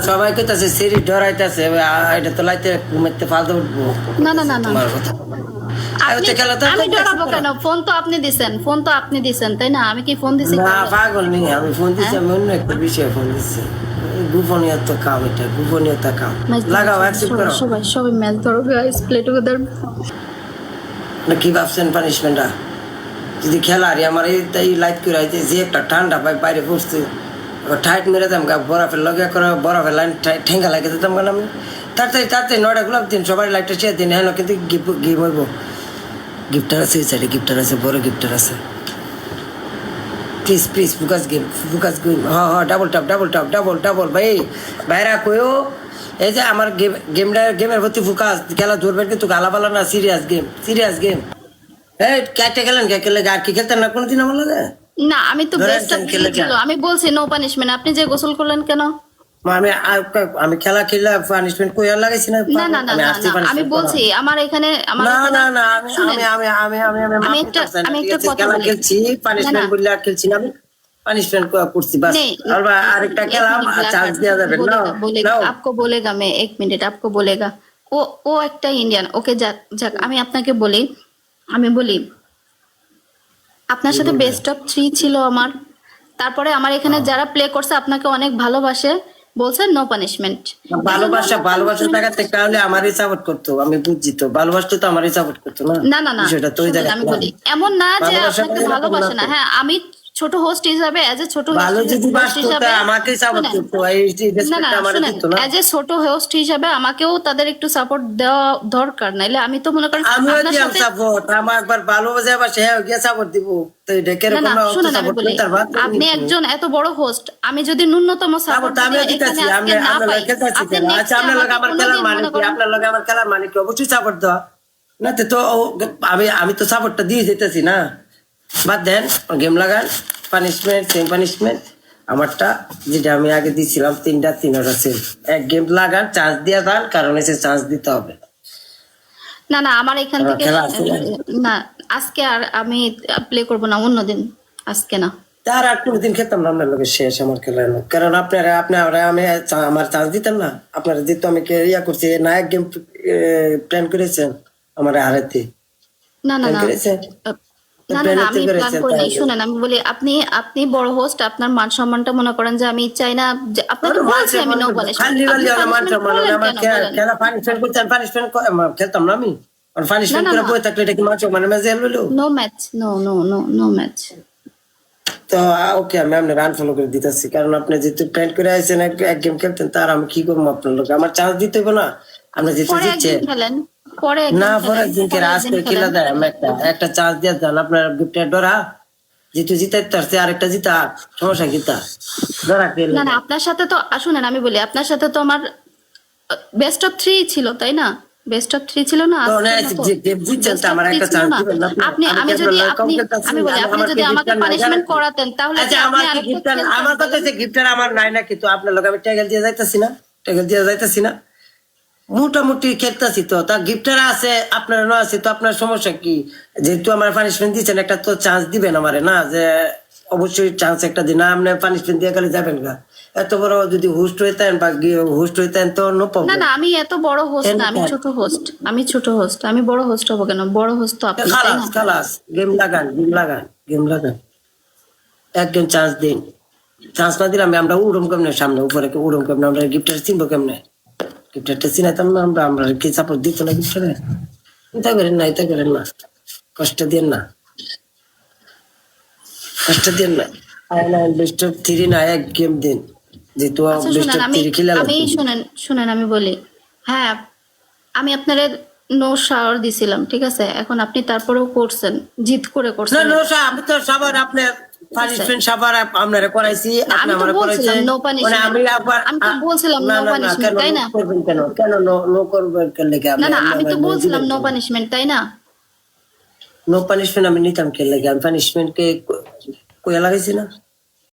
সবাই কইতাছে সিঁড়ি ডরাইতেছে, এটা তো লাইতে ঘুমাইতে ফালতে উঠবো। না না না না তোমার কথা আমি ডরাবো কেন? ফোন তো আপনি দিছেন, তাই না? আমি কি ফোন দিছি? না পাগল নেই, আমি ফোন দিচ্ছি, আমি অন্য একটা বিষয়ে ফোন দিচ্ছি। গোপনীয়তা কাম, এটা গোপনীয়তা কাম। লাগাও, অ্যাকসেপ্ট করো। সবাই ম্যাচ ধরো গাইস, প্লে টুগেদার। না কি ভাবছেন পানিশমেন্টটা? যদি খেলারি আমার এই লাইট করে আইতে যে একটা ঠান্ডা পাই বাইরে পড়ছে, ঠাইট মেরে দাম বরফের লগে করে বরফের লাইন ঠেঙ্গা লাগিয়ে দিতাম কেন আমি? তাড়াতাড়ি 9টা গোলাপ দিন, সবাই লাইটটা চেয়ে দিন। হ্যাঁ কিন্তু গেম হইব। গিফটার আছে এই সাইডে, গিফটার আছে, বড় গিফটার আছে। প্লিজ ফোকাস গেম হ্যাঁ ডাবল ভাই ভাইরা কইও এই যে আমার গেমের প্রতি ফোকাস। খেলা ধরবেন কিন্তু গালাবালা না, সিরিয়াস গেম। এই ক্যাটে খেলেন খেলে আর কি খেলতেন না কোনোদিন আমার লাগে? না আমি তো বেস্ট অফ ছিল, আমি বলছি নো পানিশমেন্ট। আপনি যে গোসল করলেন কেন? আমি খেলা খেললে পানিশমেন্ট কই আর লাগাইছি না? না না না না আমি বলছি আমার এখানে না আমি একটা কথা খেলছি, পানিশমেন্ট বললে আর খেলছি না আমি, পানিশমেন্ট করছি বাস। আরেকটা খেলা চান্স দেওয়া যাবে না। आपको बोलेगा मैं 1 मिनट, आपको बोलेगा ও একটা ইন্ডিয়ান। ওকে যাক আমি আপনাকে বলি, আপনার সাথে বেস্ট অফ 3 ছিল আমার। তারপরে আমার এখানে যারা প্লে করছে আপনাকে অনেক ভালোবাসে, বলছে নো পানিশমেন্ট। ভালোবাসা টাকাতে কারণে আমারই সাপোর্ট করতো, আমি বুঝছি তো। ভালোবাসতো তো আমারই সাপোর্ট করতো না। না সেটা তো আমি বলি এমন না যে আপনাকে ভালোবাসে না। হ্যাঁ আমি ছোট হোস্ট হিসাবে এজ এ ছোট হোস্ট হিসাবে আমাকেই সাপোর্ট করতো, এই রেসপেক্ট আমারে দিত না। এজ এ ছোট হোস্ট হিসাবে আমাকেও তাদের একটু সাপোর্ট দেওয়া দরকার, নাইলে আমি তো মনে করেন আমিও দিলাম সাপোর্ট। আমার একবার ভালোবাসে আবার সে গিয়ে সাপোর্ট দিব, তো এটা কেন কোনো সাপোর্ট করতে পারবা? আপনি একজন এত বড় হোস্ট, আমি যদি ন্যূনতম সাপোর্ট আমিও দিতেছি, আমি খেলতেছি। আচ্ছা আপনার লগে আমার খেলার মানে কি? আপনার লগে আমার খেলার মানে কি? অবশ্যই সাপোর্ট দেওয়া না তো। আমি তো সাপোর্টটা দিয়ে যেতেছি না। বাদ দেন, গেম লাগান। পানিশমেন্ট সেম পানিশমেন্ট আমারটা, যেটা আমি আগে দিয়েছিলাম 3টা সেম। এক গেম লাগান, চান্স দিয়ে দেন, কারণ এসে চান্স দিতে হবে। না আমার এখান থেকে না, আজকে আর আমি প্লে করব না, অন্যদিন, আজকে না। তার আর কোনোদিন খেতাম না আপনার লোকের, শেষ আমার খেলা। কারণ আপনারা আমি আমার চান্স দিতাম না। আপনারা যেহেতু আমি ইয়া করছি, নায়ক গেম প্ল্যান করেছেন আমার হারাতে। না আমি প্ল্যান করি নাই। শুনেন আমি বলি, আপনি বড় হোস্ট, আপনার মান সম্মানটা মনে করেন যে আমি চাই না যে আপনাকে বলছি আমি নো পানিশমেন্ট। খেলা পানিশমেন্ট করতেন, পানিশমেন্ট খেলতাম না আমি। পানিশমেন্ট করে বই থাকলে এটা কি মান সম্মান ম্যাচে হলো? No match, no match. তো ওকে, আমি আপনার আনফলো করে দিতেছি, কারণ আপনি যেহেতু প্ল্যান করে আসছেন এক গেম খেলতেন, তার আমি কি করবো? আপনার লোক আমার চান্স দিতে হবে না? আপনি যেহেতু দিচ্ছেন না, পরে একদিনকে আজকে খেলা দেয়, আমি একটা চান্স দিয়ে দেন। আপনার গিফটের ডরা যেহেতু জিতাইতে পারছে, আরেকটা জিতা সমস্যা গীতা ডরা খেলে না আপনার সাথে তো শুনেন আমি বলি, আপনার সাথে তো আমার বেস্ট অফ 3 ছিল, তাই না? বেস্ট অফ 3 ছিল না? আপনি আমি যদি আমাকে পানিশমেন্ট করাতেন তাহলে আমার কথা যে গিফটার আমার নাই না, কিন্তু আপনার লোক আমি ট্যাগেল দিয়ে যাইতেছি না, মোটামুটি খেলতেছি তো। তা গিফটার আছে, আপনার আছে, তো আপনার সমস্যা কি? যেহেতু আমার পানিশমেন্ট দিচ্ছেন, একটা তো চান্স দিবেন আমারে না? যে অবশ্যই চান্স একটা দিন, আপনি পানিশমেন্ট দিয়ে গেলে যাবেন গা? এত বড় যদি হোস্ট হইতেন বা হোস্ট হইতেন তো না আমি এত বড় হোস্ট না, আমি ছোট হোস্ট। আমি বড় হোস্ট হবো কেন? বড় হোস্ট তো আপনি। খালাস গেম লাগান এক গেম চান্স দিন। চান্স না দিলে আমরা উড়ম কেমনে সামনে উপরে, উড়ম কেমনে? আমরা গিফটার চিনবো কেমনে? গিফটারটা চিনাইতাম না আমরা কি সাপোর্ট দিত না গিফটারে? এটা করেন না, কষ্ট দেন না। বেস্ট অফ 3 না, এক গেম দিন। যেহেতু বেস্ট অফ 3 খেলা শুনেন আমি বলি, হ্যাঁ আমি আপনারে নো শাওয়ার দিছিলাম, ঠিক আছে? এখন আপনি তারপরেও করছেন, জিদ করে করছেন। না আমি তো সবার আপনার পানিশমেন্ট সবার আপনারা করাইছি, আপনি আমারে করাইছেন। আমি তো বলছিলাম নো পানিশমেন্ট, তাই না? কেন নো করবেন কেন? না আমি তো বলছিলাম নো পানিশমেন্ট, তাই না? নো পানিশমেন্ট আমি নিতাম কেন লাগে? আমি পানিশমেন্ট কে কইয়া লাগাইছি না?